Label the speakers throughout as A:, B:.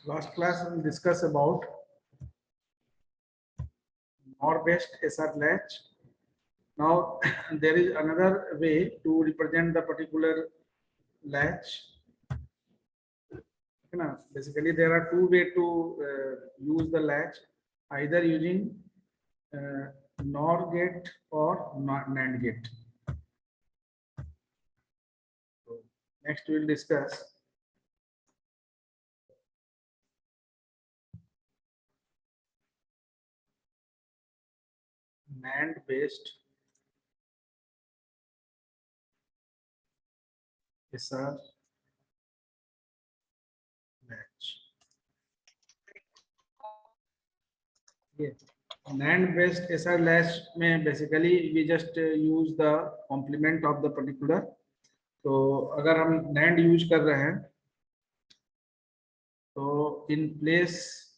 A: Last class we discussed about NOR based SR latch. Now there is another way to represent the particular latch. Basically, there are two ways to use the latch, either using NOR gate or NAND gate. So next we will discuss NAND based SR latch. NAND based SR latch में basically we just use the complement of the particular. तो अगर हम NAND use कर रहे हैं तो in place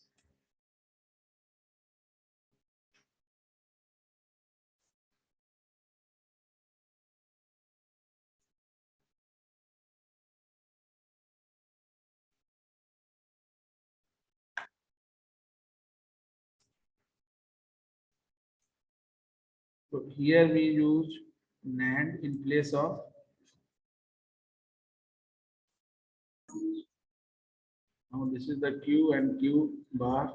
A: so here we use NAND in place of now this is the Q and Q bar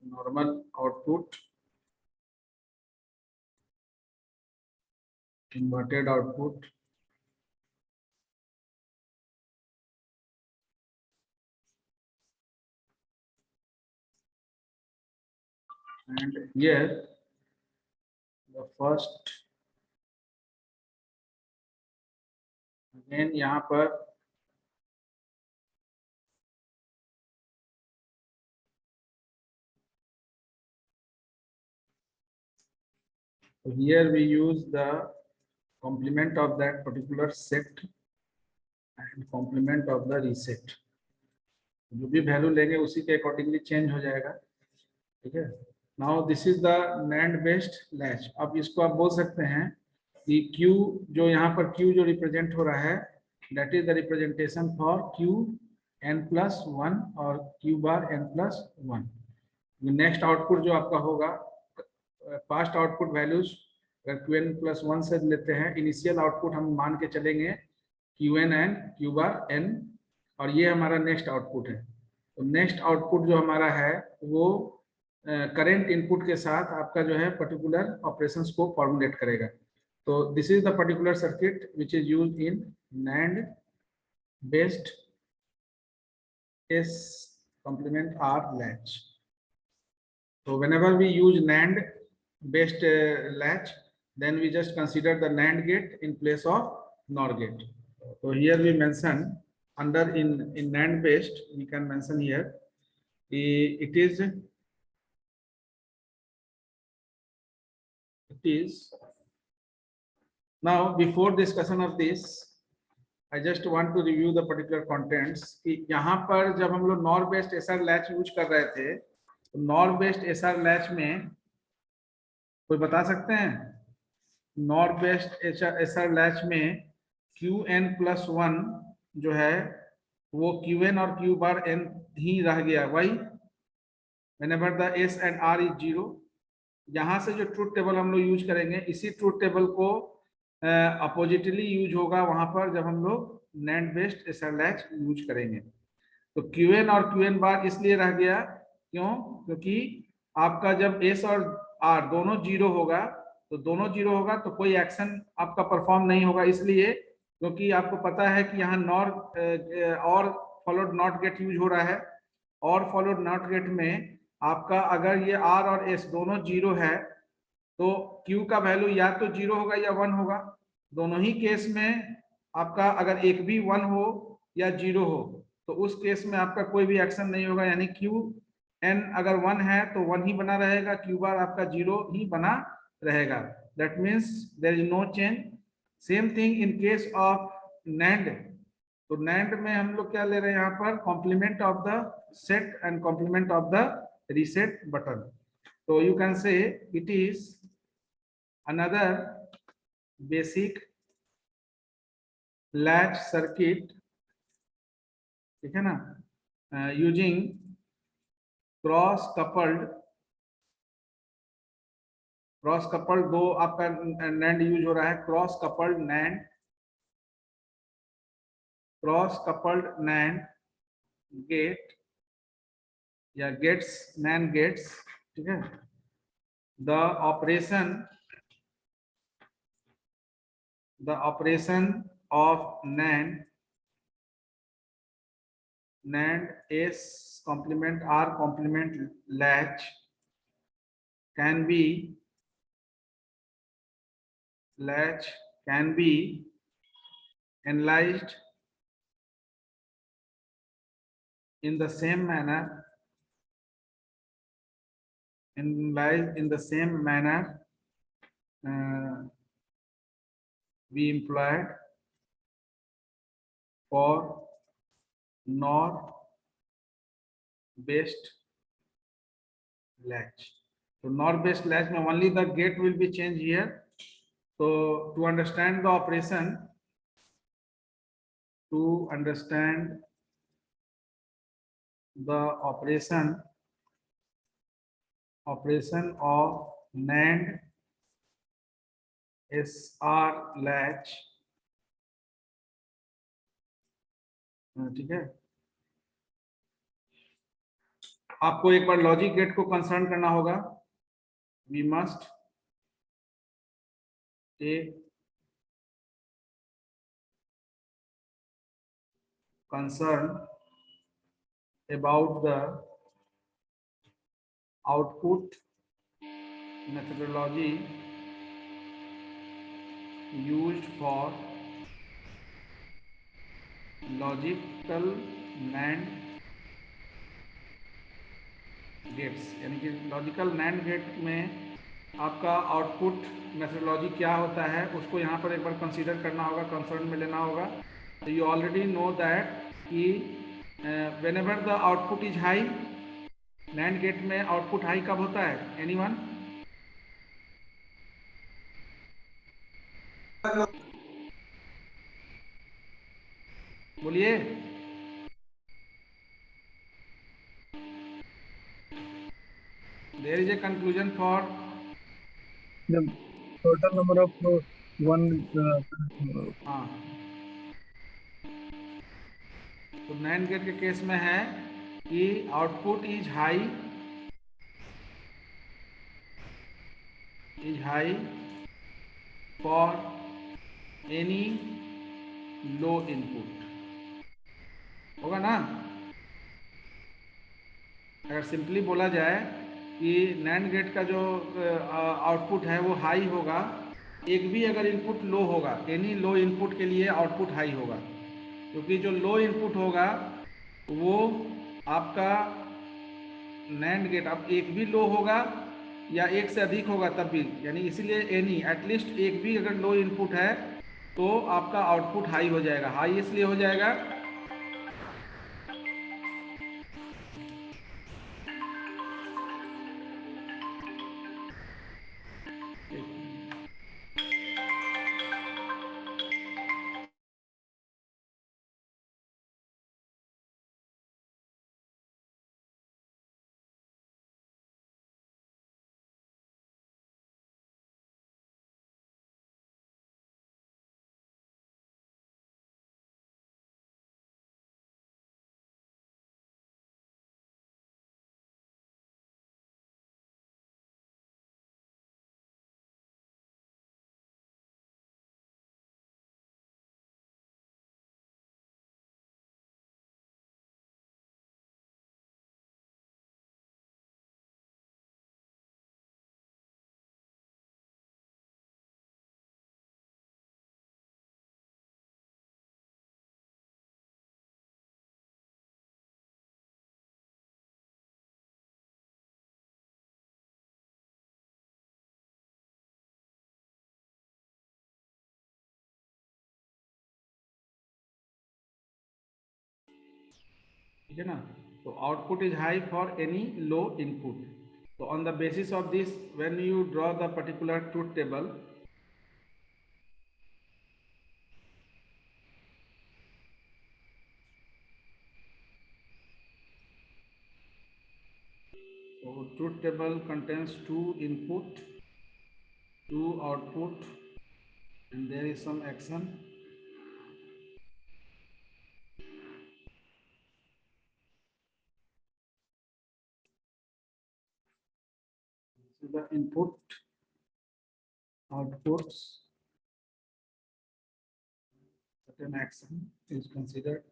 A: normal output inverted output and here the first again यहाँ पर so here we use the complement of that particular set and complement of the reset. जो भी value लेंगे उसी के accordingly change हो जाएगा, ठीक है. Now this is the NAND based latch. अब इसको आप बोल सकते हैं कि Q जो यहाँ पर Q जो रिप्रेजेंट हो रहा है that is the representation for Q n+1 और Q बार n+1. नेक्स्ट आउटपुट जो आपका होगा पास्ट आउटपुट वैल्यूज अगर Qn+1 से लेते हैं, इनिशियल आउटपुट हम मान के चलेंगे Qn and Q bar n और ये हमारा नेक्स्ट आउटपुट है. तो नेक्स्ट आउटपुट जो हमारा है वो करेंट इनपुट के साथ आपका जो है पर्टिकुलर ऑपरेशंस को फॉर्मुलेट करेगा. तो this is the particular circuit which is used in NAND based S complement R latch. So whenever we use NAND based latch, then we just consider the NAND gate in place of NOR gate. So here we mention under in NAND based, we can mention here it is now before discussion of this I just want to review the particular contents कि यहाँ पर जब हम लोग NOR based SR latch use कर रहे थे तो NOR based SR latch में कोई बता सकते हैं NOR based SR latch में Qn+1 जो है वो Qn और Q बार n ही रह गया. वही whenever the S and R is 0. यहाँ से जो ट्रूथ टेबल हम लोग यूज करेंगे इसी ट्रूथ टेबल को अपोजिटली यूज होगा वहां पर जब हम लोग NAND based SR latch use करेंगे. तो Qn और Qn बार इसलिए रह गया क्यों? क्योंकि आपका जब S और R दोनों जीरो होगा तो कोई एक्शन आपका परफॉर्म नहीं होगा, इसलिए क्योंकि आपको पता है कि यहाँ NOR और फॉलोड नॉट गेट यूज हो रहा है. और फॉलोड नॉट गेट में आपका अगर ये R और S दोनों जीरो है तो Q का वैल्यू या तो जीरो होगा या 1 होगा. दोनों ही केस में आपका अगर एक भी 1 हो या जीरो हो तो उस केस में आपका कोई भी एक्शन नहीं होगा, यानी Qn अगर 1 है तो 1 ही बना रहेगा, Q बार आपका 0 ही बना रहेगा. That means there is no change. Same thing in case of NAND. तो NAND में हम लोग क्या ले रहे हैं यहाँ पर complement of the set and complement of the reset button. तो you can say it is another basic latch circuit, ठीक है ना. using क्रॉस कपल्ड दो आपका नैंड यूज हो रहा है, क्रॉस कपल्ड नैंड गेट या गेट्स, नैंड गेट्स, ठीक है। The operation of NAND S complement R complement latch can be analyzed in the same manner we employed for NOR based latch. So NOR based latch में only the gate will be changed here. So to understand the operation of NAND SR latch, ठीक है। आपको एक बार logic gate को concern करना होगा। We must take concern about the output methodology used for logical NAND gates, यानी कि लॉजिकल नैंड गेट में आपका आउटपुट मेथोडोलॉजी क्या होता है उसको यहाँ पर एक बार कंसीडर करना होगा, कंसर्न में लेना होगा। तो यू ऑलरेडी नो दैट कि whenever the output is high, NAND gate में आउटपुट हाई कब होता है? एनीवन? बोलिए। There is a conclusion for
B: the total number of one.
A: हाँ, तो नैंड गेट के केस में है कि output is high for any low input, होगा ना? अगर सिंपली बोला जाए कि नैंड गेट का जो आउटपुट है वो हाई होगा, एक भी अगर इनपुट लो होगा, एनी लो इनपुट के लिए आउटपुट हाई होगा, क्योंकि जो लो इनपुट होगा वो आपका नैंड गेट अब एक भी लो होगा या एक से अधिक होगा तब भी, यानी इसीलिए एनी एटलीस्ट एक भी अगर लो इनपुट है तो आपका आउटपुट हाई हो जाएगा। हाई इसलिए हो जाएगा ठीक है ना। तो output is high for any low input. तो on the basis of this when you draw the particular truth table, truth table contains 2 input, 2 output, and there is some action. So the input, outputs, certain action is considered.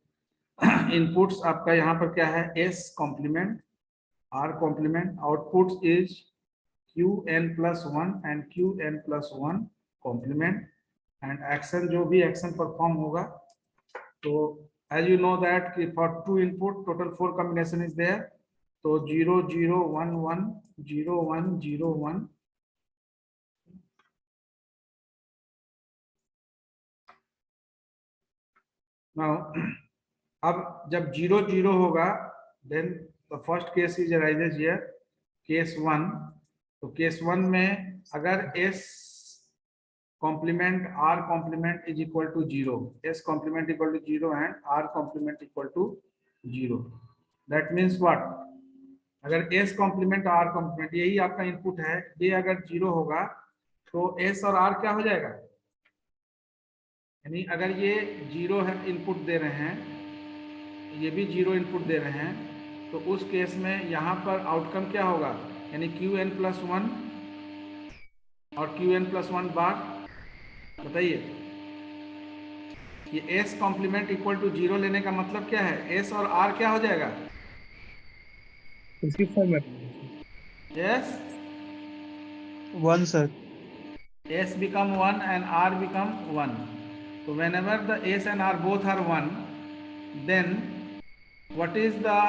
A: Inputs आपका यहाँ पर क्या है? S complement, R complement. Outputs is Qn+1 and Qn+1 complement. And action जो भी action perform होगा, तो as you know that for 2 input total 4 combination is there. तो 0 0 1 1 0 1 0 1. Now अब जब 0 0 होगा, then the first case is arises here, case 1. तो case 1 में अगर S complement R complement is equal to 0, S complement equal to 0 and R complement equal to 0, that means what? अगर S complement R complement यही आपका input है, ये अगर 0 होगा तो S और R क्या हो जाएगा? यानी अगर ये 0 है इनपुट दे रहे हैं, ये भी 0 इनपुट दे रहे हैं, तो उस केस में यहाँ पर आउटकम क्या होगा? यानी Qn+1 और Qn+1 बार, बताइए ये S कॉम्प्लीमेंट इक्वल टू 0 लेने का मतलब क्या है? S और R क्या हो जाएगा?
B: उसी फॉर्म में
A: Yes,
B: 1 sir.
A: S become 1 and R become 1. So whenever the S and R both are 1, then what is the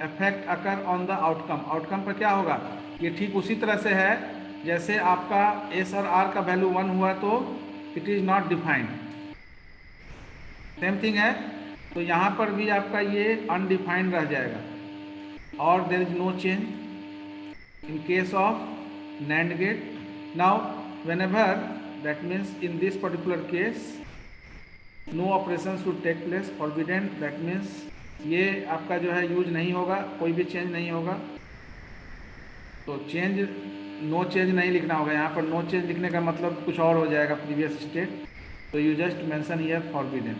A: effect occur on the outcome? Outcome पर क्या होगा? ये ठीक उसी तरह से है जैसे आपका S और R का वैल्यू 1 हुआ तो it is not defined. Same thing है, तो यहाँ पर भी आपका ये अनडिफाइंड रह जाएगा और there is no change in case of NAND gate. Now whenever, that means in this particular case no operation should take place, forbidden, that means ये आपका जो है यूज नहीं होगा, कोई भी चेंज नहीं होगा. तो चेंज नो चेंज नहीं लिखना होगा, यहाँ पर नो चेंज लिखने का मतलब कुछ और हो जाएगा प्रीवियस स्टेट, तो you just mention here forbidden.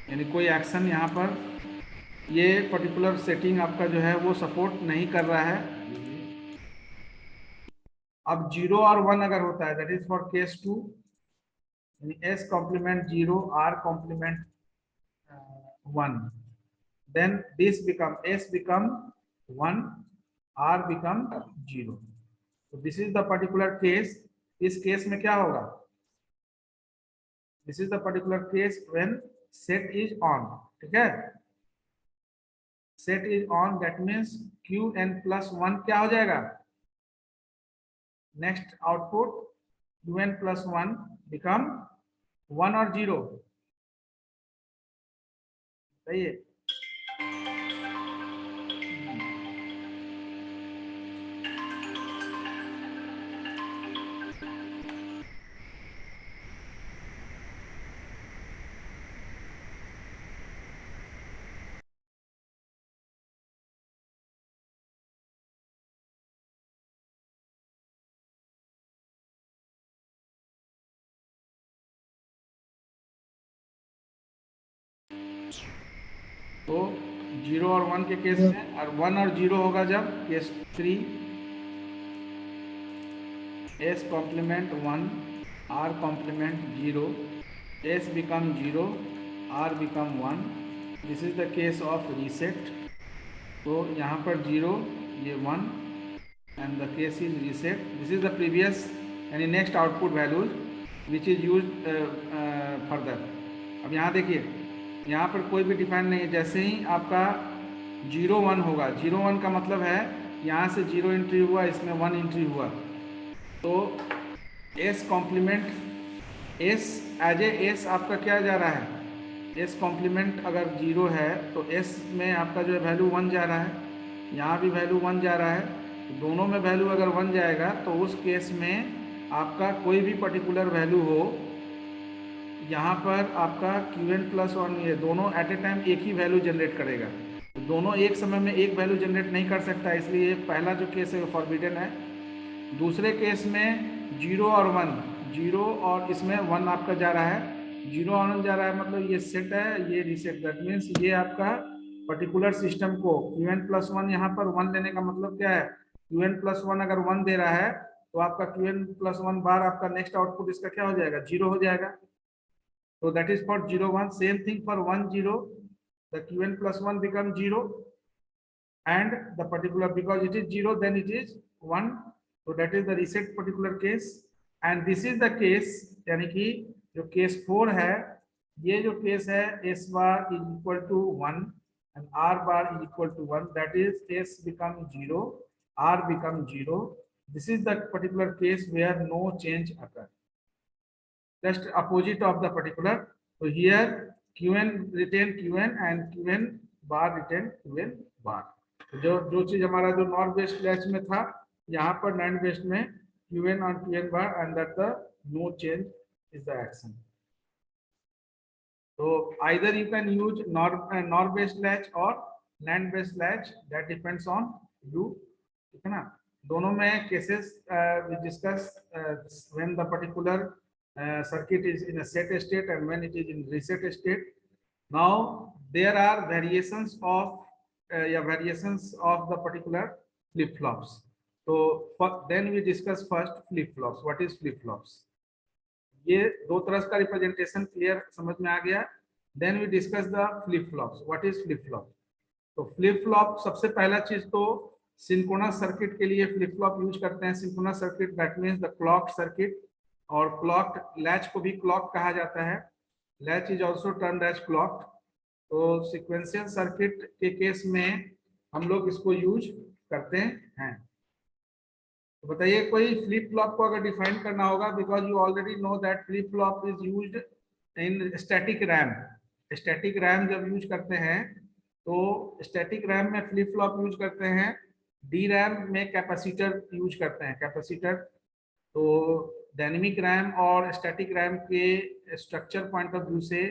A: यानी कोई एक्शन यहाँ पर ये पर्टिकुलर सेटिंग आपका जो है वो सपोर्ट नहीं कर रहा है. अब 0 और 1 अगर होता है, दैट इज फॉर केस 2, यानी S complement 0, R complement 1, then this become S become 1, R become 0. तो this is the particular case. इस केस में क्या होगा? This is the particular case when set is on. ठीक है, set is on, that means Qn+1 क्या हो जाएगा? नेक्स्ट आउटपुट Qn+1 बिकम 1 और 0. सही है. तो 0 और 1 के केस में, और 1 और 0 होगा जब case 3, S complement 1, R complement 0, S become 0, R become 1. This is the case of reset. तो यहाँ पर 0, ये 1 and the case is reset. This is the previous यानी next output values which is use further. अब यहाँ देखिए, यहाँ पर कोई भी डिफाइन नहीं है. जैसे ही आपका 0 1 होगा, 0 1 का मतलब है यहाँ से 0 एंट्री हुआ, इसमें 1 एंट्री हुआ, तो S complement S as a S आपका क्या जा रहा है? S कॉम्प्लीमेंट अगर 0 है तो S में आपका जो है वैल्यू 1 जा रहा है, यहाँ भी वैल्यू 1 जा रहा है. तो दोनों में वैल्यू अगर 1 जाएगा तो उस केस में आपका कोई भी पर्टिकुलर वैल्यू हो, यहाँ पर आपका Qn+1 ये दोनों एट ए टाइम एक ही वैल्यू जनरेट करेगा. दोनों एक समय में एक वैल्यू जनरेट नहीं कर सकता, इसलिए पहला जो केस है वो फॉरबिडन है। दूसरे केस में 0 और 1, 0 और इसमें 1 आपका जा रहा है, 0 और 1 जा रहा है, मतलब ये सेट है, ये रीसेट। दैट मीन्स ये आपका पर्टिकुलर सिस्टम को Qn+1, यहाँ पर 1 लेने का मतलब क्या है, Qn+1 अगर 1 दे रहा है तो आपका Qn+1 बार आपका नेक्स्ट आउटपुट इसका क्या हो जाएगा, 0 हो जाएगा। So that is for 0 1. Same thing for 1 0. The Qn+1 becomes 0, and the particular, because it is 0 then it is 1. So that is the reset particular case. And this is the case, यानी कि जो case 4 है, ये जो case है S bar is equal to 1 and R bar is equal to 1. That is S becomes 0, R becomes 0. This is the particular case where no change occurs. Just opposite of the particular. So here Qn retain Qn and Qn bar retain Qn bar. जो चीज हमारा जो nor based latch में था, यहाँ पर NAND based में Qn और Qn bar and that the no change is the action. So either you can use nor based latch or NAND based latch, that depends on you, ठीक है ना। दोनों में cases we discuss when the particular circuit is in a set state and when it is in reset state. Now there are variations of variations of the particular flip flops. So then we discuss first flip flops. What is flip flops? ये दो तरह का representation clear समझ में आ गया। Then we discuss the flip flops. What is flip flop? तो flip flop सबसे पहला चीज तो सिंक्रोनस सर्किट के लिए फ्लिप फ्लॉप यूज करते हैं। Synchronous circuit that means the clock circuit, और क्लॉक लैच को भी क्लॉक कहा जाता है। Latch is also termed as clock. तो सीक्वेंशियल सर्किट के केस में हम लोग इसको यूज करते हैं। तो बताइए, कोई फ्लिप फ्लॉप को अगर डिफाइन करना होगा, because you already know that flip flop is used in static RAM. Static RAM जब यूज करते हैं तो स्टैटिक रैम में फ्लिप फ्लॉप यूज करते हैं। डी रैम में कैपेसिटर यूज करते हैं, कैपेसिटर। तो डायनेमिक रैम और स्टैटिक रैम के स्ट्रक्चर पॉइंट ऑफ व्यू से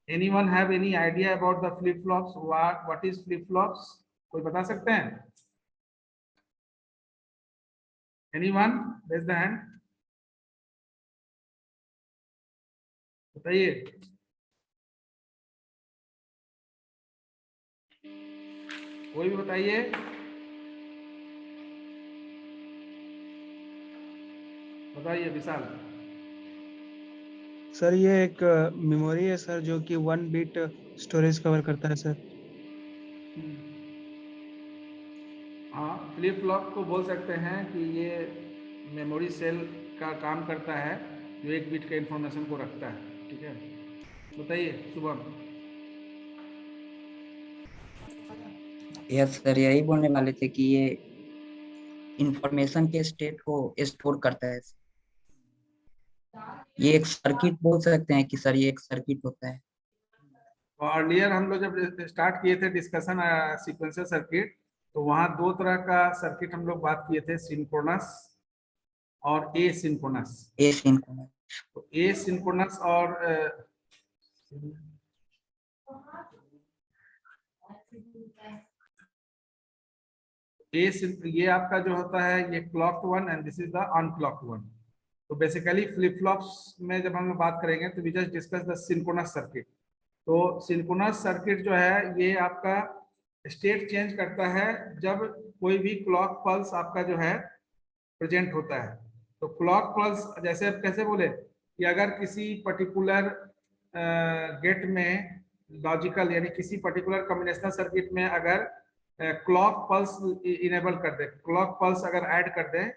A: anyone have any idea about the flip flops? What is flip flops? कोई बता सकते हैं? Anyone? Raise the hand. बताइए। कोई भी बताइए। बताइए विशाल।
B: सर ये एक मेमोरी है सर, जो कि 1 बिट स्टोरेज कवर करता है सर।
A: हाँ, फ्लिप फ्लॉप को बोल सकते हैं कि ये मेमोरी सेल का काम करता है, जो 1 बिट के इंफॉर्मेशन को रखता है। ठीक है, बताइए शुभम।
C: यस सर, यही बोलने वाले थे कि ये इंफॉर्मेशन के स्टेट को स्टोर करता है। ये एक सर्किट बोल सकते हैं कि सर ये एक सर्किट होता है।
A: अर्लियर हम लोग जब स्टार्ट किए थे डिस्कशन सीक्वेंशियल सर्किट, तो वहाँ दो तरह का सर्किट हम लोग बात किए थे, सिंक्रोनस और एसिंक्रोनस।
C: एसिंक्रोनस।
A: तो एसिंक्रोनस और ये आपका जो होता है ये clocked one and this is the unclocked one. तो बेसिकली फ्लिप फ्लॉप्स में जब हम लोग बात करेंगे तो we just discuss the synchronous circuit. तो सिंक्रोनस सर्किट जो है ये आपका स्टेट चेंज करता है जब कोई भी क्लॉक पल्स आपका जो है प्रेजेंट होता है। तो क्लॉक पल्स जैसे आप कैसे बोले कि अगर किसी पर्टिकुलर गेट में लॉजिकल यानी किसी पर्टिकुलर कॉम्बिनेशनल सर्किट में अगर क्लॉक पल्स इनेबल कर दे, क्लॉक पल्स अगर ऐड कर दें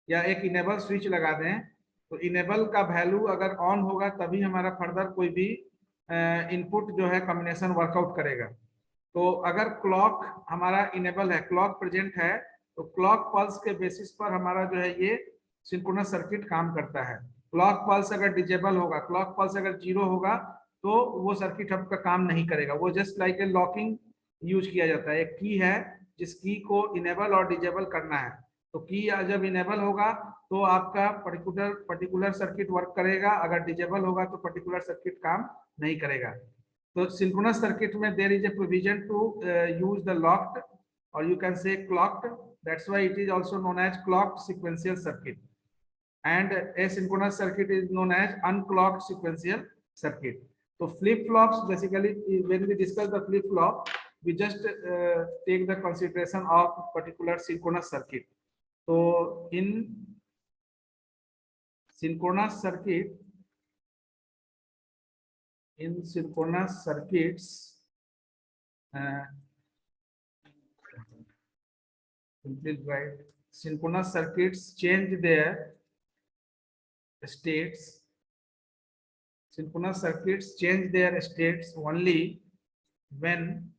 A: या एक इनेबल स्विच लगा दें, तो इनेबल का वैल्यू अगर ऑन होगा तभी हमारा फर्दर कोई भी इनपुट जो है कॉम्बिनेशन वर्कआउट करेगा। तो अगर क्लॉक हमारा इनेबल है, क्लॉक प्रेजेंट है, तो क्लॉक पल्स के बेसिस पर हमारा जो है ये सिंक्रोनस सर्किट काम करता है। क्लॉक पल्स अगर डिजेबल होगा, क्लॉक पल्स अगर 0 होगा, तो वो सर्किट आपका काम नहीं करेगा। वो just like a locking use किया जाता है। एक की है जिस की को इनेबल और डिजेबल करना है। तो की जब इनेबल होगा तो आपका पर्टिकुलर सर्किट वर्क करेगा, अगर डिजेबल होगा तो पर्टिकुलर सर्किट काम नहीं करेगा। तो synchronous circuit में there is a provision to use the locked or you can say clocked. That's why it is also known as clocked sequential circuit. And asynchronous circuit is known as unclocked sequential circuit. So flip flops basically, when we discuss the flip flop, we just take the consideration of particular synchronous circuit. So in synchronous circuit, in synchronous circuits, right, synchronous circuits change their states. Synchronous circuits change their states only when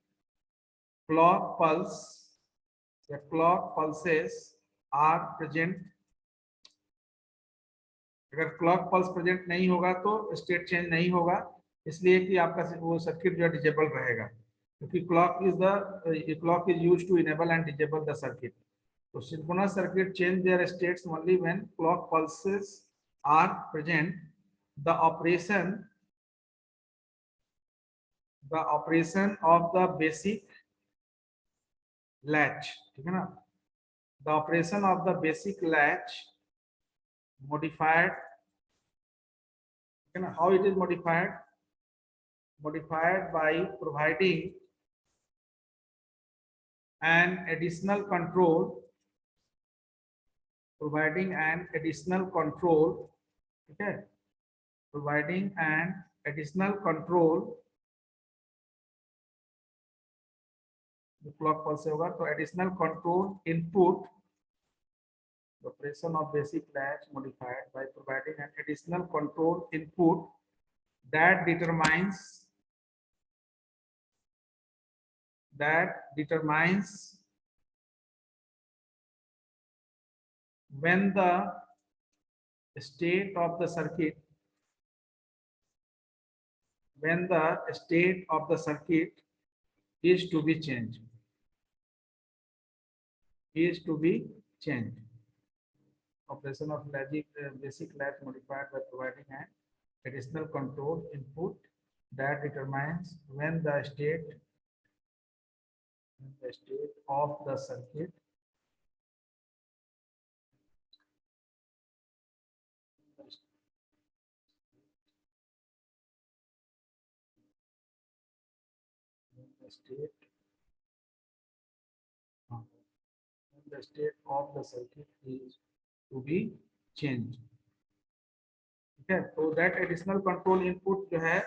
A: clock pulse, the clock pulses are present. अगर clock pulse present नहीं होगा तो state change नहीं होगा, इसलिए कि आपका वो सर्किट जो डिजेबल रहेगा, क्योंकि clock is used to enable and disable the circuit. तो synchronous circuit change their states only when clock pulses are present. The operation of the basic latch, ठीक है ना, the operation of the basic latch modified, how it is modified by providing an additional control, okay, providing an additional control. The clock pulse होगा तो additional control input, the operation of basic latch modified by providing an additional control input that determines when the state of the circuit is to be changed. Operation of basic latch modified by providing an additional control input that determines when the state of the circuit is to be changed. ठीक है, तो that additional control input जो है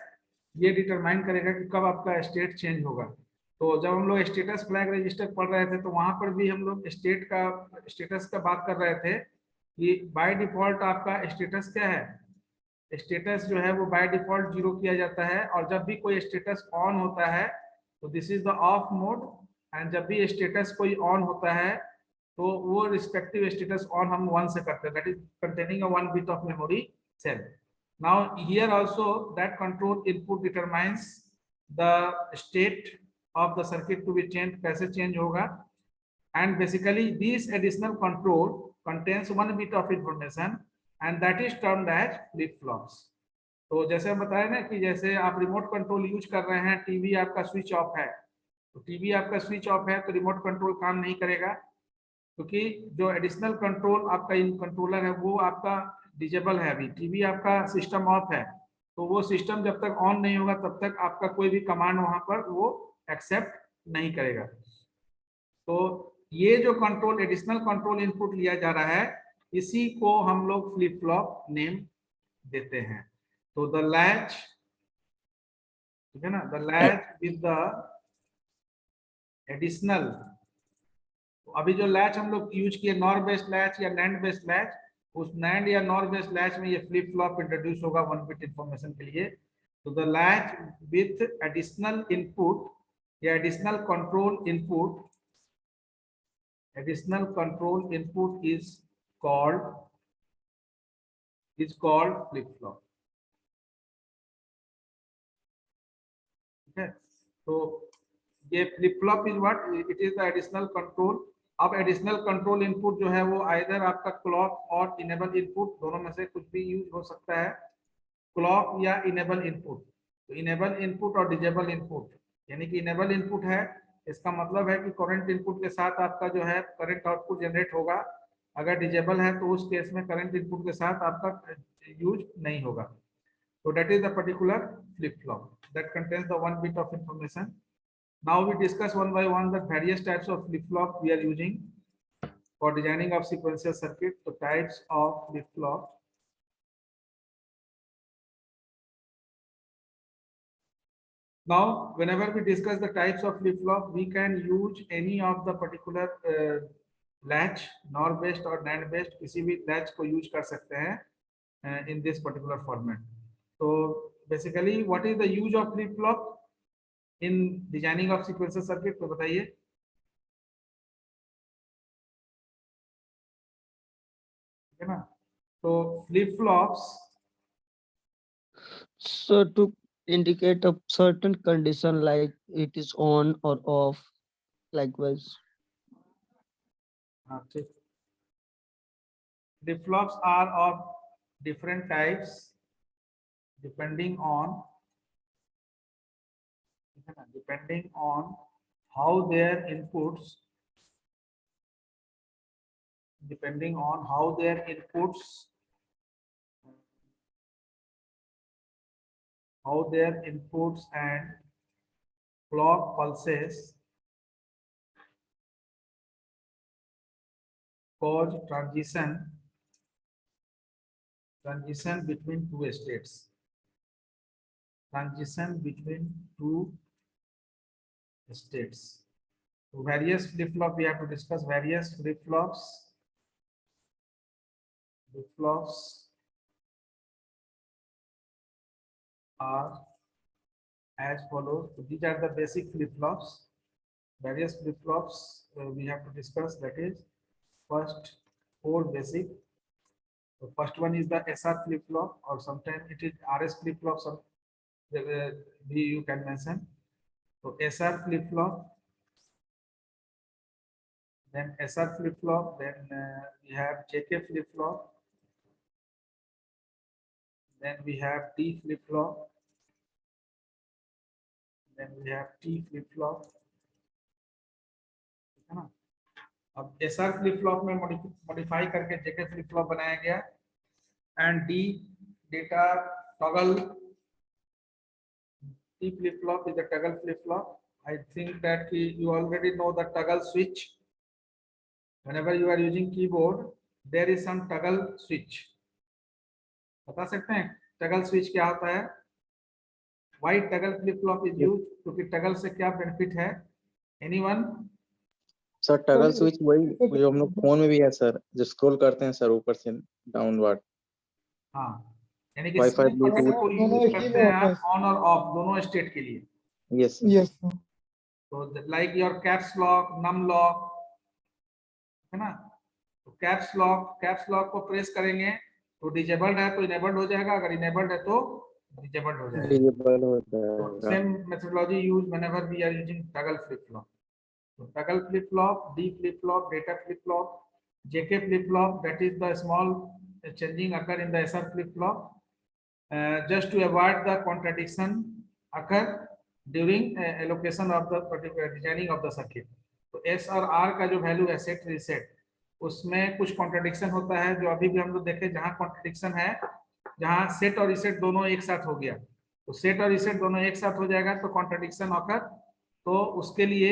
A: ये determine करेगा कि कब आपका स्टेट चेंज होगा. तो जब हम लोग स्टेटस फ्लैग रजिस्टर पढ़ रहे थे तो वहां पर भी हम लोग स्टेटस का बात कर रहे थे कि बाय डिफॉल्ट आपका स्टेटस क्या है. स्टेटस जो है वो बाय डिफॉल्ट 0 किया जाता है, और जब भी कोई स्टेटस ऑन होता है तो this is the of mode, and जब भी स्टेटस कोई ऑन होता है तो वो रिस्पेक्टिव स्टेटस ऑन हम 1 से करते हैं, that is containing a 1 bit of memory cell. Now here also that control input determines the state of the circuit to be change, कैसे चेंज होगा. And basically this additional control contains 1 bit of information and that is termed as flip flops. तो जैसे हम बताए ना कि जैसे आप रिमोट कंट्रोल यूज कर रहे हैं, टीवी आपका स्विच ऑफ है, तो टीवी आपका स्विच ऑफ है तो रिमोट कंट्रोल काम नहीं करेगा, क्योंकि जो एडिशनल कंट्रोल आपका इन कंट्रोलर है वो आपका डिजेबल है. अभी टीवी आपका सिस्टम ऑफ है, तो वो सिस्टम जब तक ऑन नहीं होगा तब तक आपका कोई भी कमांड वहां पर वो एक्सेप्ट नहीं करेगा. तो ये जो कंट्रोल एडिशनल कंट्रोल इनपुट लिया जा रहा है इसी को हम लोग फ्लिप फ्लॉप नेम देते हैं. तो द लैच, ठीक है ना, the latch with the additional, अभी जो लैच हम लोग यूज किए नॉर बेस्ड लैच या नैंड बेस्ड लैच, उस नैंड या नॉर बेस्ड लैच में ये फ्लिप फ्लॉप इंट्रोड्यूस होगा 1 बिट इंफॉर्मेशन के लिए. तो the latch with additional input या additional control input is called flip flop. ठीक है, तो ये flip flop is what, it is the additional control. अब एडिशनल कंट्रोल इनपुट जो है वो आइदर आपका क्लॉक और इनेबल इनपुट दोनों में से कुछ भी यूज हो सकता है, क्लॉक या इनेबल इनपुट. तो इनेबल इनपुट और डिजेबल इनपुट, यानी कि इनेबल इनपुट है, इसका मतलब है कि करंट इनपुट के साथ आपका जो है करंट आउटपुट जनरेट होगा। अगर डिजेबल है तो उस केस में करंट इनपुट के साथ आपका यूज नहीं होगा। तो that is the particular flip flop that contains the 1 bit of information. Now we discuss one by one the various types of flip flop we are using for designing of sequential circuit. The types of flip flop. Now, whenever we discuss the types of flip flop, we can use any of the particular latch, NOR based or NAND based, किसी भी latch को use कर सकते हैं in this particular format. So basically, what is the use of flip flop in designing of sequential circuit? तो बताइए। ठीक है ना? तो flip flops.
D: So to indicate a certain condition like it is on or off, likewise.
A: ठीक। Flip flops are of different types depending on how their inputs and clock pulses cause transition between two states. So various flip flop we have to discuss. Various flip flops are as follows. So these are the basic flip flops. Various flip flops we have to discuss. That is first 4 basic. The first one is the SR flip flop, or sometimes it is RS flip flop. Some you can mention. So SR flip flop, then SR flip flop, then we have JK flip flop, then we have T flip flop, then we have T flip flop. है ना? अब SR flip flop में modify करके JK flip flop बनाया गया, and D data toggle. T flip flop is the toggle flip flop. I think that you already know the toggle switch. Whenever you are using keyboard, there is some toggle switch. बता सकते हैं toggle switch क्या होता है? Why toggle flip flop is used? क्योंकि toggle से क्या benefit है? Anyone?
E: सर टगल स्विच वही जो हम लोग फोन में भी है सर, जो स्क्रॉल करते हैं सर ऊपर से डाउनवर्ड।
A: हाँ, यानी कि
E: वाईफाई ब्लूटूथ
A: को यूज करते हैं आप ऑन और ऑफ दोनों स्टेट के लिए।
E: Yes
B: Yes.
A: तो like your caps lock, num lock, है ना? तो कैप्स लॉक को प्रेस करेंगे तो डिजेबल्ड है तो इनेबल्ड हो जाएगा, अगर इनेबल्ड है तो डिजेबल्ड हो जाएगा।
E: डिसेबल होता
A: तो
E: है।
A: Same methodology use whenever we are using toggle flip flop. तो toggle flip flop, D flip flop, data flip flop, JK flip flop, that is the small changing occur in the SR flip flop just to avoid the contradiction occur during allocation of the particular designing of the circuit. तो S और R का जो value है set reset, उसमें कुछ contradiction होता है जो अभी भी हम लोग देखे, जहां कॉन्ट्रडिक्शन है, जहां सेट और रीसेट दोनों एक साथ हो गया, तो सेट और रीसेट दोनों एक साथ हो जाएगा तो कॉन्ट्रडिक्शन ऑकर, तो उसके लिए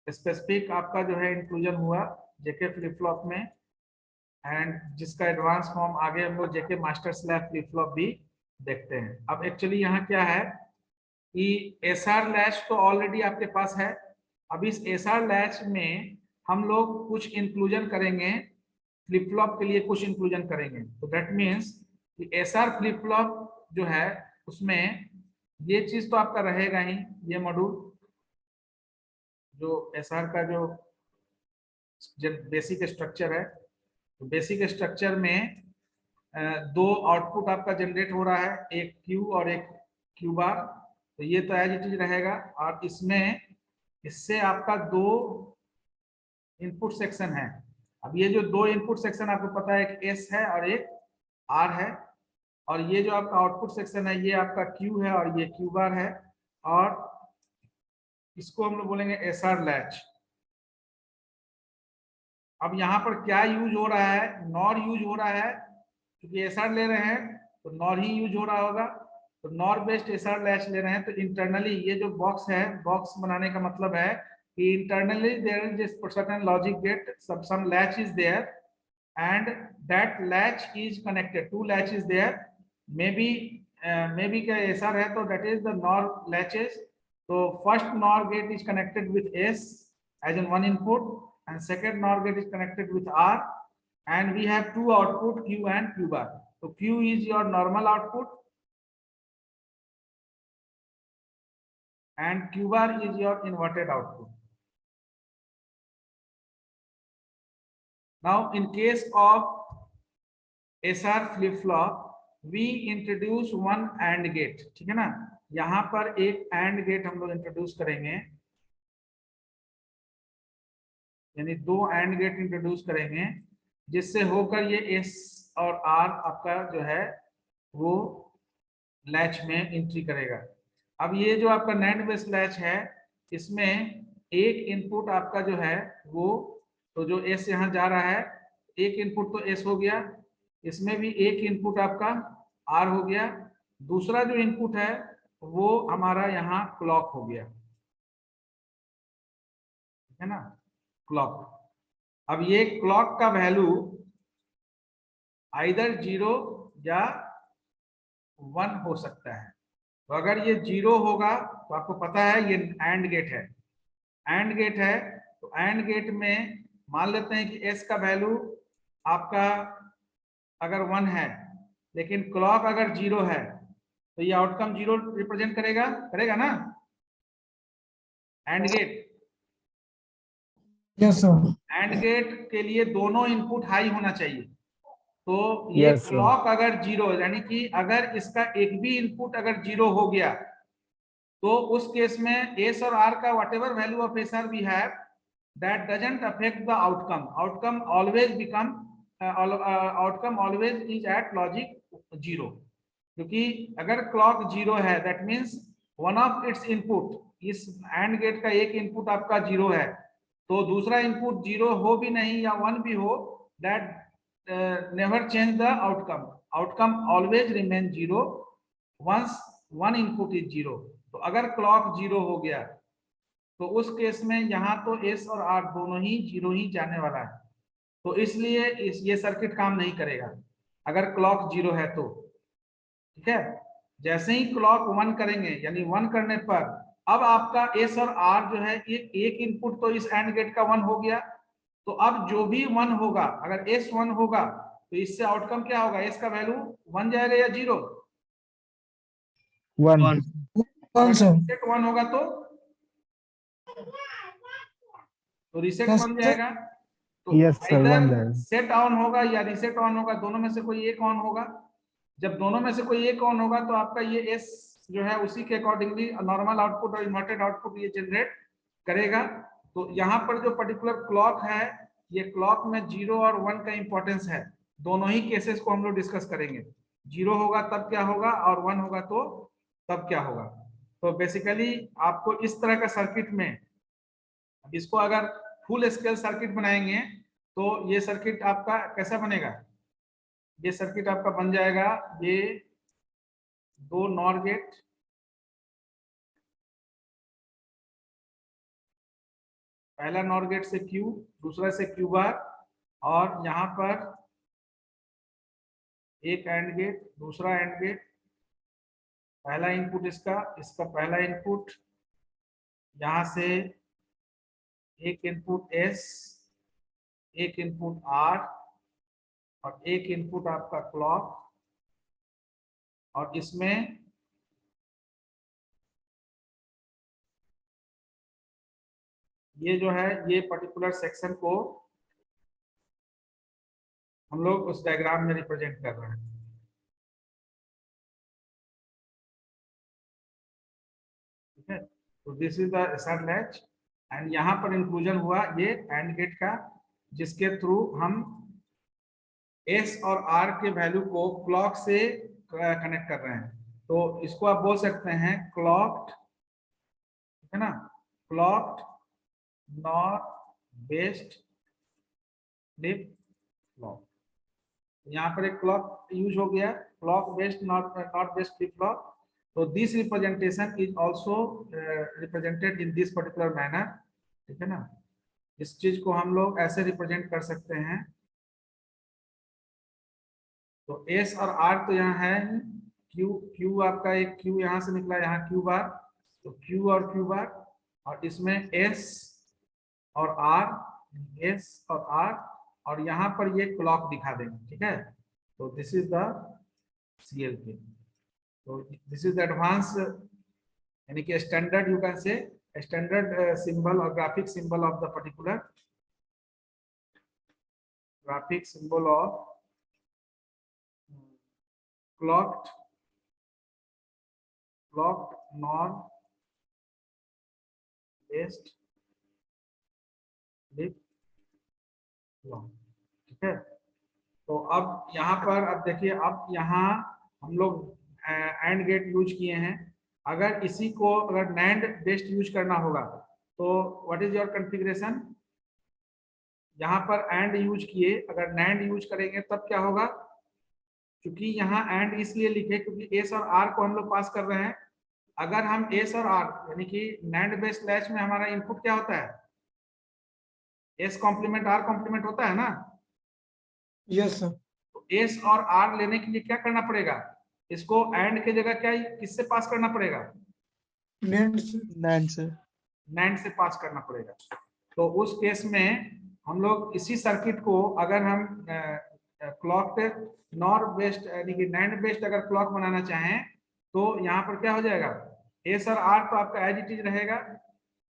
A: स्पेसिफिक आपका जो है इंक्लूजन हुआ जेके फ्लिप फ्लॉप में, एंड जिसका एडवांस फॉर्म आगे हम लोग जेके मास्टर स्लैब फ्लिप फ्लॉप भी देखते हैं। अब एक्चुअली यहाँ क्या है कि एसआर लैच तो ऑलरेडी आपके पास है, अब इस एसआर लैच में हम लोग कुछ इंक्लूजन करेंगे, फ्लिप फ्लॉप के लिए कुछ इंक्लूजन करेंगे। तो दैट मीन्स कि एसआर फ्लिप फ्लॉप जो है उसमें ये चीज तो आपका रहेगा ही, ये मॉड्यूल जो एसआर का जो बेसिक स्ट्रक्चर है, तो बेसिक स्ट्रक्चर में 2 आउटपुट आपका जनरेट हो रहा है, एक क्यू और एक क्यू बार, तो ये तो एज इट इज रहेगा। और इसमें इससे आपका 2 इनपुट सेक्शन है। अब ये जो 2 इनपुट सेक्शन आपको पता है, एक एस है और एक आर है, और ये जो आपका आउटपुट सेक्शन है ये आपका क्यू है और ये क्यू बार है, और इसको हम लोग बोलेंगे एसआर लैच। अब यहाँ पर क्या यूज हो रहा है, नॉर यूज हो रहा है, क्योंकि एसआर ले रहे हैं तो नॉर ही यूज हो रहा होगा। तो नॉर बेस्ड एसआर लैच ले रहे हैं तो इंटरनली ये जो बॉक्स है, बॉक्स बनाने का मतलब है कि internally there is certain logic gate, some latch is there and that latch is connected, two latch is there, maybe क्या SR है तो that is the NOR latches. So first NOR gate is connected with S as in one input and second NOR gate is connected with R, and we have two output Q and Q bar. So Q is your normal output and Q bar is your inverted output. Now in case of SR flip flop we introduce one AND gate, ठीक है ना। यहाँ पर एक AND gate हम लोग introduce करेंगे, यानी दो AND गेट इंट्रोड्यूस करेंगे जिससे होकर ये S और R आपका जो है वो लैच में एंट्री करेगा। अब ये जो आपका NAND बेस्ड लैच है इसमें एक इनपुट आपका जो है वो, तो जो S यहाँ जा रहा है, एक इनपुट तो S हो गया, इसमें भी एक इनपुट आपका R हो गया, दूसरा जो इनपुट है वो हमारा यहाँ क्लॉक हो गया, है ना, क्लॉक। अब ये क्लॉक का वैल्यू आइदर 0 या 1 हो सकता है। तो अगर ये 0 होगा तो आपको पता है ये AND गेट है, AND गेट है तो AND गेट में मान लेते हैं कि S का वैल्यू आपका अगर 1 है लेकिन क्लॉक अगर 0 है तो ये आउटकम 0 रिप्रेजेंट करेगा ना AND gate.
F: Yes sir.
A: AND gate के लिए दोनों इनपुट हाई होना चाहिए। तो ये क्लॉक अगर 0 यानी कि अगर इसका एक भी इनपुट अगर 0 हो गया तो उस केस में S और R का whatever value of SR we have that doesn't affect the outcome. Outcome always is at logic 0. क्योंकि अगर क्लॉक 0 है that means one of its input, इस AND गेट का एक इनपुट आपका 0 है तो दूसरा इनपुट 0 हो भी नहीं या 1 भी हो, that never change the outcome. Outcome always remain 0 once one input is 0. तो अगर क्लॉक 0 हो गया तो उस केस में यहाँ तो S और R दोनों ही 0 ही जाने वाला है, तो इसलिए ये सर्किट काम नहीं करेगा अगर क्लॉक 0 है तो, ठीक है। जैसे ही क्लॉक 1 करेंगे यानी 1 करने पर अब आपका S और R जो है ये एक इनपुट तो इस AND गेट का 1 हो गया, तो अब जो भी 1 होगा अगर S 1 होगा तो इससे आउटकम क्या होगा, S का वैल्यू 1 जाएगा या 0?
F: 1 सर।
A: रीसेट 1 होगा तो रीसेट 1 जाएगा। तो
F: यस सर, 1 जाएगा।
A: सेट ऑन होगा या रीसेट ऑन होगा, दोनों में से कोई एक ऑन होगा। जब दोनों में से कोई एक ऑन होगा तो आपका ये S जो है उसी के अकॉर्डिंगली नॉर्मल आउटपुट और इन्वर्टेड आउटपुट ये जनरेट करेगा। तो यहाँ पर जो पर्टिकुलर क्लॉक है ये क्लॉक में 0 और 1 का इंपॉर्टेंस है, दोनों ही केसेस को हम लोग डिस्कस करेंगे। 0 होगा तब क्या होगा और 1 होगा तो तब क्या होगा। तो बेसिकली आपको इस तरह का सर्किट में, अब इसको अगर फुल स्केल सर्किट बनाएंगे तो ये सर्किट आपका कैसा बनेगा, ये सर्किट आपका बन जाएगा, ये दो नॉर गेट, पहला नॉर गेट से Q, दूसरा से Q बार, और यहाँ पर एक AND गेट, दूसरा AND गेट, पहला इनपुट इसका पहला इनपुट, यहाँ से एक इनपुट S, एक इनपुट R और एक इनपुट आपका क्लॉक, और इसमें ये जो है ये पर्टिकुलर सेक्शन को हम लोग उस डायग्राम में रिप्रेजेंट कर रहे हैं। ठीक है, तो this is the SR latch and यहाँ पर इंक्लूजन हुआ ये AND गेट का, जिसके थ्रू हम S और R के वैल्यू को क्लॉक से कनेक्ट कर रहे हैं, तो इसको आप बोल सकते हैं क्लॉक्ड, है ना, clocked NOR based flip flop. यहाँ पर एक क्लॉक यूज हो गया, clock based NOT based flip flop. तो this representation is also represented in this particular manner, ठीक है ना। इस चीज को हम लोग ऐसे रिप्रेजेंट कर सकते हैं। तो एस और आर तो यहाँ है, क्यू आपका एक क्यू यहाँ से निकला, यहाँ क्यू बार, तो क्यू और क्यू बार, और इसमें एस और आर, एस और आर, और यहाँ पर ये क्लॉक दिखा देंगे, ठीक है। तो दिस इज द CLK। तो दिस इज द एडवांस, यानी कि standard, you can say standard symbol और graphic symbol of the particular, graphic symbol of clocked nor based flip flop, ठीक है। तो अब यहाँ पर अब देखिए, अब यहाँ हम लोग एंड गेट यूज किए हैं। अगर इसी को अगर नैंड बेस्ड यूज करना होगा तो व्हाट इज योर कॉन्फ़िगरेशन, यहाँ पर एंड यूज किए, अगर नैंड यूज करेंगे तब क्या होगा, क्योंकि यहाँ एंड इसलिए लिखे क्योंकि एस और आर को हम लोग पास कर रहे हैं। अगर हम एस और आर, यानी कि नैंड बेस्ड लैच में हमारा इनपुट क्या होता है, एस कॉम्प्लीमेंट आर कॉम्प्लीमेंट होता है ना।
F: Yes, sir.
A: तो एस और आर लेने के लिए क्या करना पड़ेगा, इसको एंड के जगह क्या किससे पास करना पड़ेगा,
F: Nand, sir.
B: नैंड से।
A: नैंड से पास करना पड़ेगा। तो उस केस में हम लोग इसी सर्किट को अगर हम क्लॉक नॉर बेस्ड यानी कि नैंड बेस्ड अगर क्लॉक बनाना चाहें तो यहाँ पर क्या हो जाएगा, एस और आर तो आपका एज इट इज रहेगा,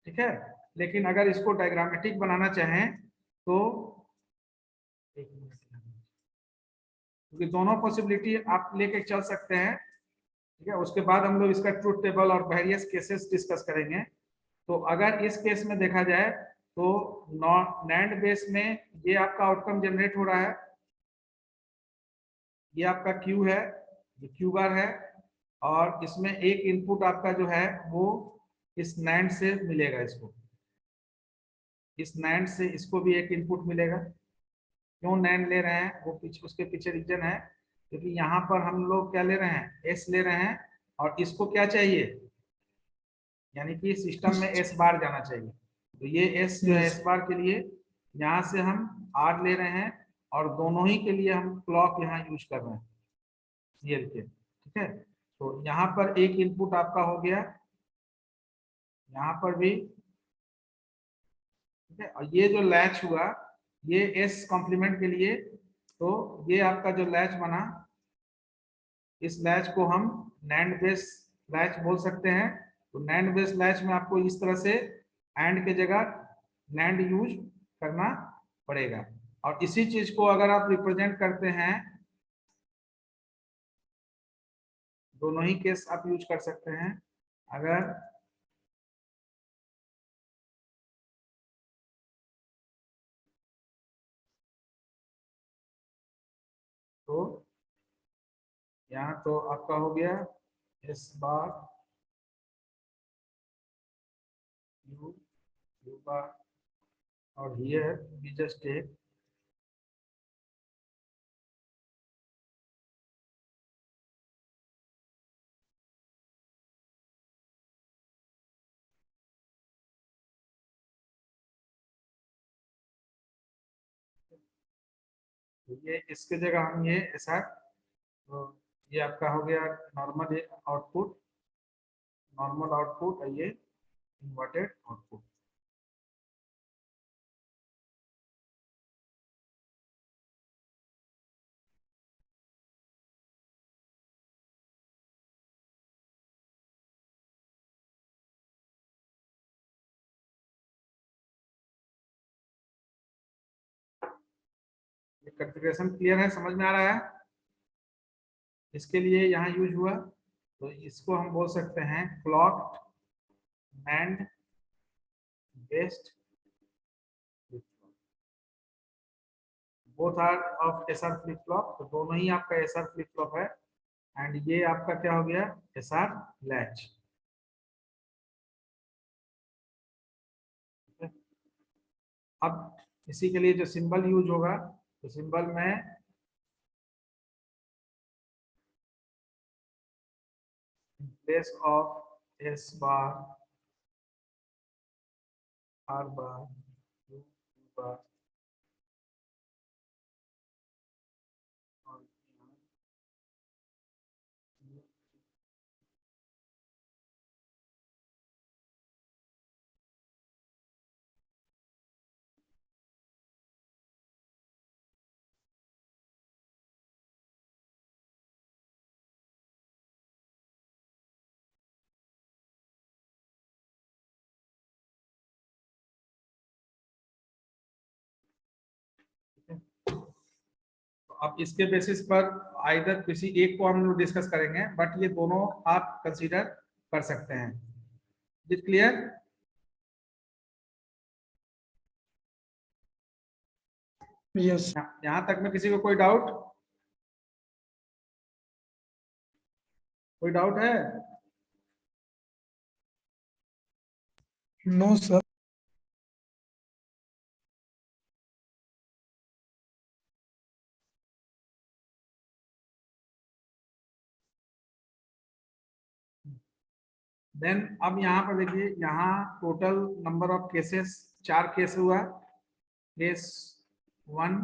A: ठीक है। लेकिन अगर इसको डायग्रामेटिक बनाना चाहें तो क्योंकि दोनों पॉसिबिलिटी आप लेके चल सकते हैं, ठीक है। उसके बाद हम लोग इसका ट्रूथ टेबल और वेरियस केसेस डिस्कस करेंगे। तो अगर इस केस में देखा जाए तो नैंड बेस में ये आपका आउटकम जनरेट हो रहा है, ये आपका क्यू है, ये क्यू बार है, और इसमें एक इनपुट आपका जो है वो इस नैंड से मिलेगा, इसको इस नैंड से इसको भी एक इनपुट मिलेगा। क्यों नैंड ले रहे हैं, वो पीछे उसके पीछे रीजन है, क्योंकि यहाँ पर हम लोग क्या ले रहे हैं, एस ले रहे हैं, और इसको क्या चाहिए, यानी कि सिस्टम में एस बार जाना चाहिए। तो ये एस जो है
F: Yes.
A: एस बार के लिए, यहाँ से हम आर ले रहे हैं, और दोनों ही के लिए हम क्लॉक यहाँ यूज कर रहे हैं CLK, ठीक है। तो यहाँ पर एक इनपुट आपका हो गया, यहाँ पर भी, ठीक है। और ये जो लैच हुआ ये एस कॉम्प्लीमेंट के लिए, तो ये आपका जो लैच बना, इस लैच को हम नैंड बेस लैच बोल सकते हैं। तो नैंड बेस लैच में आपको इस तरह से एंड के जगह नैंड यूज करना पड़ेगा। और इसी चीज को अगर आप रिप्रेजेंट करते हैं, दोनों ही केस आप यूज कर सकते हैं। अगर तो यहाँ तो आपका हो गया S bar you you bar, और हियर वी जस्ट टेक ये, इसके जगह हम ये ऐसा, तो ये आपका हो गया नॉर्मल आउटपुट, नॉर्मल आउटपुट, ये इन्वर्टेड आउटपुट। ये कॉन्फ़िगरेशन क्लियर है, समझ में आ रहा है। इसके लिए यहाँ यूज हुआ, तो इसको हम बोल सकते हैं clocked and based, both are of SR flip flop. तो दोनों ही आपका एसआर फ्लिप फ्लॉप है, एंड ये आपका क्या हो गया, एसआर लैच। अब इसी के लिए जो सिंबल यूज होगा, तो सिंबल में place of S bar, R bar, U bar और तो अब इसके बेसिस पर आइदर किसी एक को हम लोग डिस्कस करेंगे, बट ये दोनों आप कंसीडर कर सकते हैं। Is clear?
F: Yes.
A: यहाँ तक में किसी को कोई डाउट? कोई डाउट है?
F: No, sir.
A: देन अब यहाँ पर देखिए, यहाँ total number of cases 4 case हुआ। Case 1,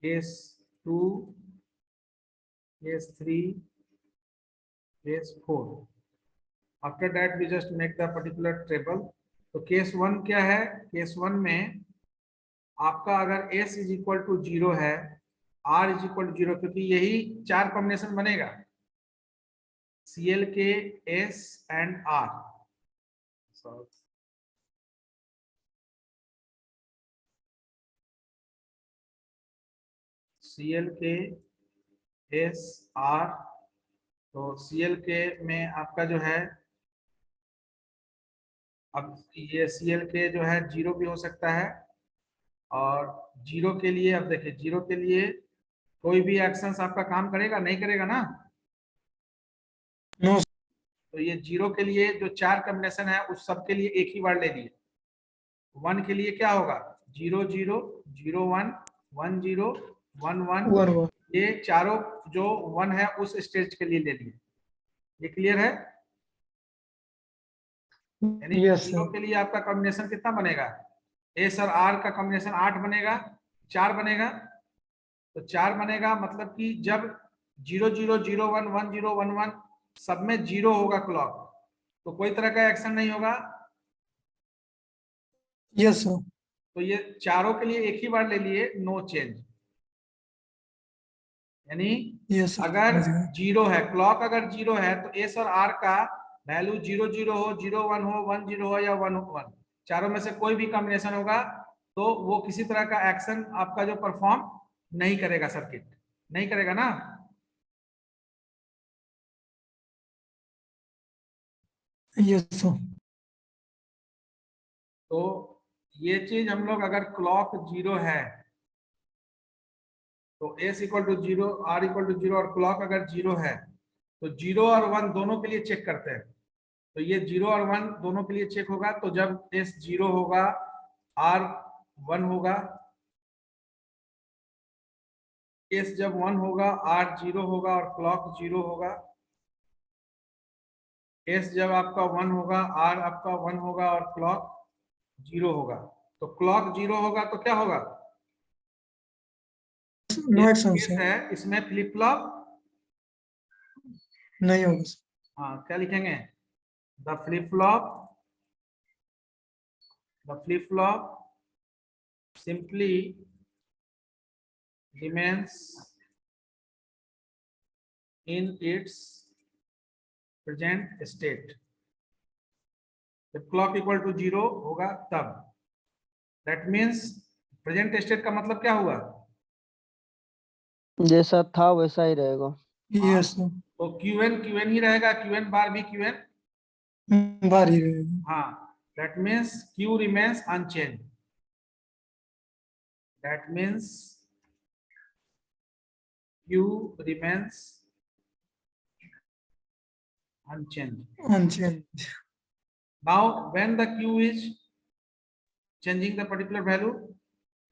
A: case 2, case 3, case 4। After that we just make the particular table. तो केस 1 क्या है? केस 1 में आपका अगर s इज इक्वल टू 0 है, r इज इक्वल टू 0, क्योंकि यही 4 कॉम्बिनेशन बनेगा, CLK, S and R। CLK, S, R। तो CLK में आपका जो है, अब ये CLK जो है 0 भी हो सकता है, और 0 के लिए अब देखिए, 0 के लिए कोई भी एक्शंस आपका काम करेगा नहीं, करेगा ना?
F: No.
A: तो ये 0 के लिए जो 4 कॉम्बिनेशन है उस सब के लिए एक ही बार ले लिए। 1 के लिए क्या होगा? 0 0 0 1 1 0 1 1।
F: 1 1.
A: ये चारों जो 1 है उस स्टेज के लिए ले लिए। ये क्लियर है? यानी
F: Yes,
A: 0
F: sir.
A: के लिए आपका कॉम्बिनेशन कितना बनेगा? एस और आर का कॉम्बिनेशन 8 बनेगा, 4 बनेगा। तो 4 बनेगा, मतलब कि जब 0 0 0 1 1 0 1 1 सब में 0 होगा क्लॉक, तो कोई तरह का एक्शन नहीं होगा।
F: Yes, sir.
A: तो ये चारों के लिए एक ही बार ले लिए, नो चेंज। यानी
F: Yes, sir.
A: अगर
F: समझ गए.
A: 0 है, क्लॉक अगर 0 है, तो एस और आर का वैल्यू 0 0 हो, 0 1 हो, 1 0 हो या 1 1, चारों में से कोई भी कॉम्बिनेशन होगा, तो वो किसी तरह का एक्शन आपका जो परफॉर्म नहीं करेगा, सर्किट नहीं करेगा ना।
F: Yes, sir.
A: तो ये चीज हम लोग, अगर क्लॉक 0 है तो S equal to 0, R equal to 0, और क्लॉक अगर 0 है तो 0 और 1 दोनों के लिए चेक करते हैं। तो ये 0 और 1 दोनों के लिए चेक होगा। तो जब एस 0 होगा, आर 1 होगा, एस जब 1 होगा, आर 0 होगा और क्लॉक 0 होगा। एस जब आपका 1 होगा, आर आपका 1 होगा और क्लॉक 0 होगा। तो क्लॉक 0 होगा तो क्या होगा?
F: No action,
A: case
F: sir.
A: है, इसमें फ्लिप फ्लॉप
F: नहीं होगा, sir.
A: हाँ, क्या लिखेंगे? The flip flop simply remains in its present state। जब क्लॉक इक्वल टू 0 होगा तब, दैट मीन्स प्रेजेंट स्टेट का मतलब क्या हुआ?
D: जैसा था वैसा ही रहेगा।
F: Yes, sir.
A: तो क्यूएन ही रहेगा, क्यूएन बार भी क्यूएन।
F: बारी रहेगा.
A: हाँ, that means Q remains unchange. दैट मीन्स Q remains unchanged.
F: Unchanged.
A: Now when the Q is changing the particular value,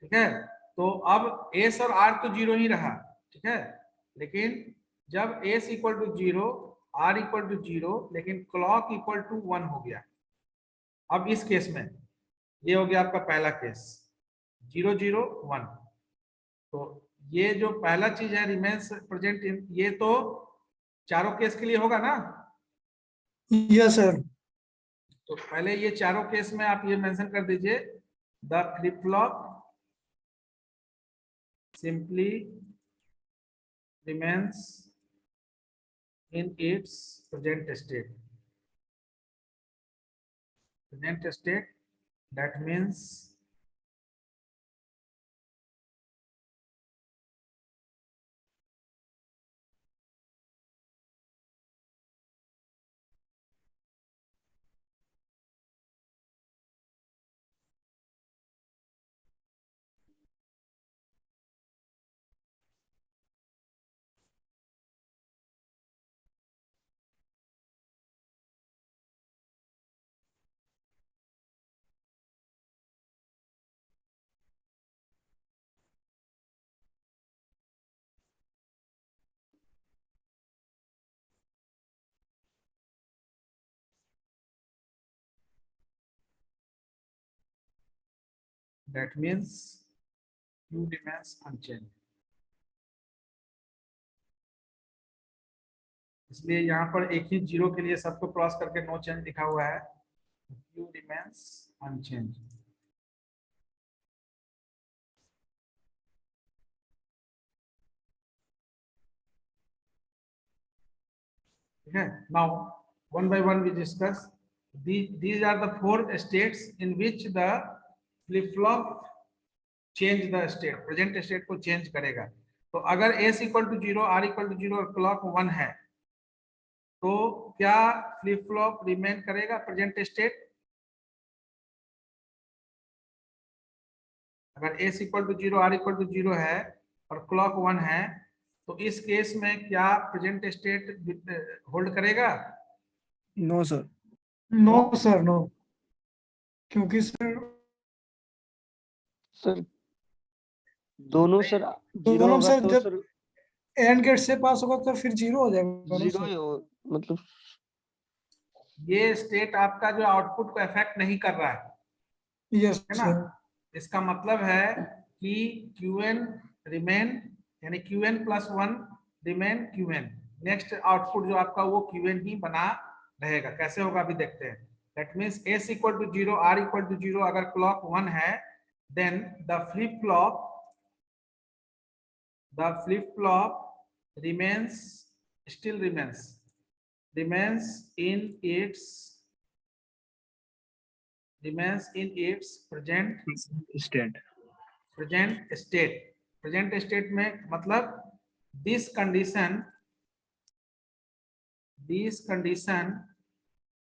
A: ठीक है, तो अब S और R तो जीरो ही रहा, ठीक है, लेकिन जब S equal to 0, R equal to 0, लेकिन क्लॉक इक्वल टू 1 हो गया। अब इस केस में ये हो गया आपका पहला केस 0 0 1। तो ये जो पहला चीज है रिमेन्स प्रेजेंट इन, ये तो चारों केस के लिए होगा ना।
F: Yes, sir.
A: तो पहले ये चारों केस में आप ये मेंशन कर दीजिए, the flip flop simply remains in its present state. Present state, that means that means Q remains unchanged। इसलिए यहाँ पर एक ही जीरो के लिए सबको क्रॉस करके नो चेंज लिखा हुआ है, Q remains unchanged। ठीक है, now one by one we discuss these are the 4 states in which the flip flop change the state, present state को change करेगा। तो अगर S equal to 0, R equal to 0 और क्लॉक 1 है, तो क्या फ्लिप फ्लॉप रिमेन करेगा present state? अगर S equal to 0, R equal to 0 है और क्लॉक 1 है, तो इस केस में क्या प्रेजेंट स्टेट होल्ड करेगा?
B: No sir.
F: No, sir, no. क्योंकि सर
D: सर दोनों सर जीरो
F: दोनों
D: होगा
F: सर
D: तो
F: जब
D: सर
F: एंड गेट से पास होगा तो फिर जीरो हो जाएगा ना
D: जीरो
F: सर?
D: ही हो, मतलब
A: ये स्टेट आपका जो आउटपुट को अफेक्ट नहीं कर रहा है,
F: यस
A: है ना?
F: सर।
A: इसका मतलब है कि Qn रिमेन, यानी Qn plus 1 remain Qn, next output जो आपका वो Qn ही बना रहेगा। कैसे होगा अभी देखते हैं। That means S equal to 0, R equal to 0, अगर क्लॉक 1 है, then the flip flop remains still remains in its present state में मतलब this condition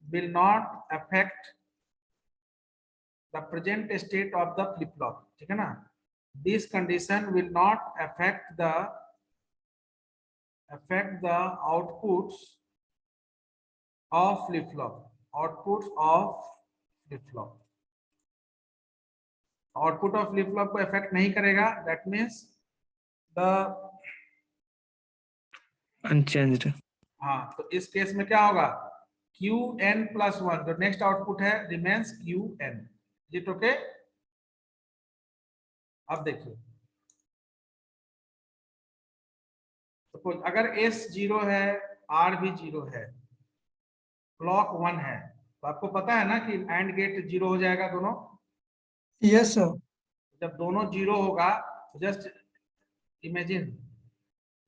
A: will not affect the present state of the flip flop, ठीक है ना? This condition will not affect the outputs of flip flop, output of flip flop को effect नहीं करेगा। That means the
B: unchanged.
A: हाँ, तो इस case में क्या होगा? Qn प्लस 1 जो नेक्स्ट आउटपुट है रिमेन्स Qn। It okay? अब देखिए, सपोज अगर S 0 है, R भी 0 है, क्लॉक 1 है, तो आपको पता है ना कि एंड गेट 0 हो जाएगा दोनों।
F: Yes sir.
A: जब दोनों 0 होगा तो जस्ट इमेजिन,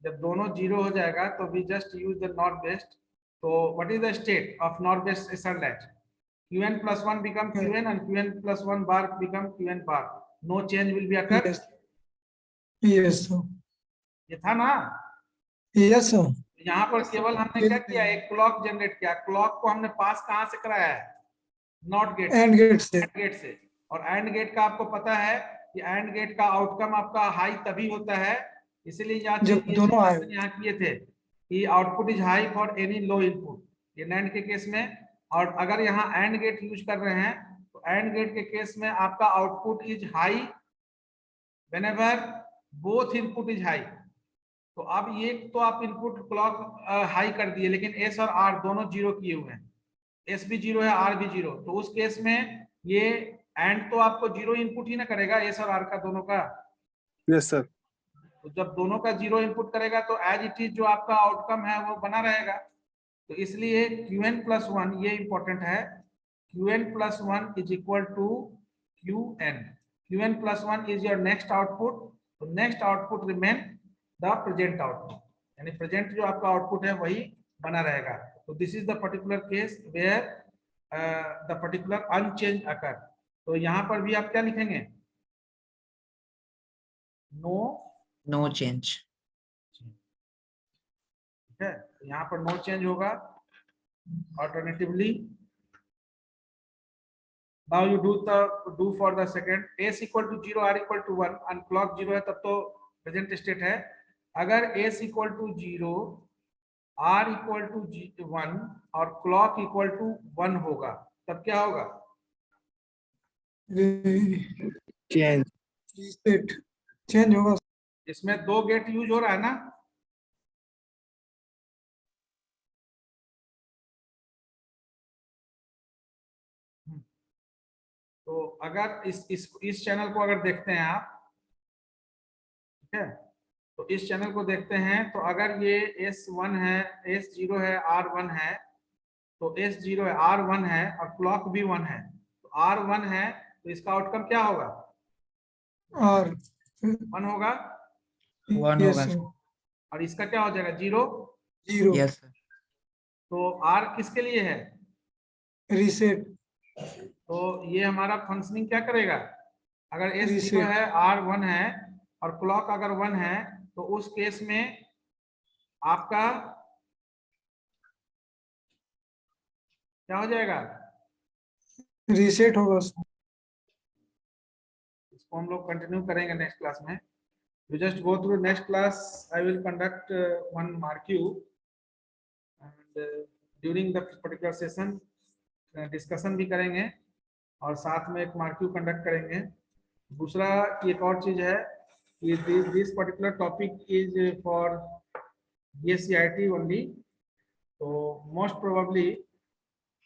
A: जब दोनों 0 हो जाएगा तो we just use the NOT based. तो what is the state of NOT based SR latch? Qn plus 1 become Qn and Qn plus 1 bar become Qn bar. No change will be occur.
F: Yes sir.
A: ये था ना?
F: Yes sir.
A: यहाँ पर केवल हमने क्या किया, एक क्लॉक जनरेट किया। क्लॉक को हमने पास कहाँ से कराया है? नॉट गेट,
F: एंड गेट से।
A: गेट से। और एंड गेट का आपको पता है कि एंड गेट का आउटकम आपका हाई तभी होता है इसीलिए यहाँ
F: जब दोनों आए।
A: यहाँ किए थे कि output is high for any low input, ये नैंड के केस में। और अगर यहाँ एंड गेट यूज कर रहे हैं तो एंड गेट के केस में आपका output is high whenever both input is high. तो अब ये तो आप इनपुट क्लॉक हाई कर दिए, लेकिन एस और आर दोनों जीरो किए हुए हैं, एस भी जीरो है आर भी जीरो, तो उस केस में ये एंड तो आपको जीरो इनपुट ही ना करेगा एस और आर का दोनों का।
G: Yes sir.
A: तो जब दोनों का जीरो इनपुट करेगा तो एज इट इज जो आपका आउटकम है वो बना रहेगा। तो इसलिए Qn+1 ये इंपॉर्टेंट है, Qn+1 is equal to Qn। Qn+1 is your next output, तो next output remain the present output, यानी प्रेजेंट जो आपका आउटपुट है वही बना रहेगा। तो this is the particular case where the particular unchange occur. तो यहाँ पर भी आप क्या लिखेंगे?
C: No change.
A: ठीक है, यहाँ पर नो चेंज होगा। Alternatively now you do for the second s equal to 0 r equal to 1 and clock 0 है तब तो प्रेजेंट स्टेट है। अगर s equal to 0 r equal to 1 और clock equal to 1 होगा तब क्या होगा?
G: चेंज।
F: रीसेट चेंज होगा।
A: इसमें दो गेट यूज हो रहा है ना, तो अगर इस चैनल को अगर देखते हैं आप, ठीक है, तो इस चैनल को देखते हैं तो अगर ये S1 है, S0 है, R1 है, तो S0 है, R1 है और क्लॉक भी 1 है, तो R1 है तो इसका आउटकम क्या होगा?
F: और
A: 1 होगा।
C: 1
F: यस
C: होगा।
F: सर,
A: और इसका क्या हो जाएगा? 0।
F: Zero
C: yes sir.
A: तो R किसके लिए है?
F: रीसेट।
A: तो ये हमारा फंक्शनिंग क्या करेगा? अगर S0
F: Reset.
A: है, R1 है और क्लॉक अगर 1 है तो उस केस में आपका क्या हो जाएगा?
F: रीसेट होगा सर।
A: इसको हम लोग कंटिन्यू करेंगे नेक्स्ट क्लास में। You just go through next class. I will conduct one marque and during the particular session discussion भी करेंगे और साथ में एक मार्क्यू कंडक्ट करेंगे। दूसरा एक और चीज है कि this particular topic is for BSc IT only, तो मोस्ट प्रोबेबली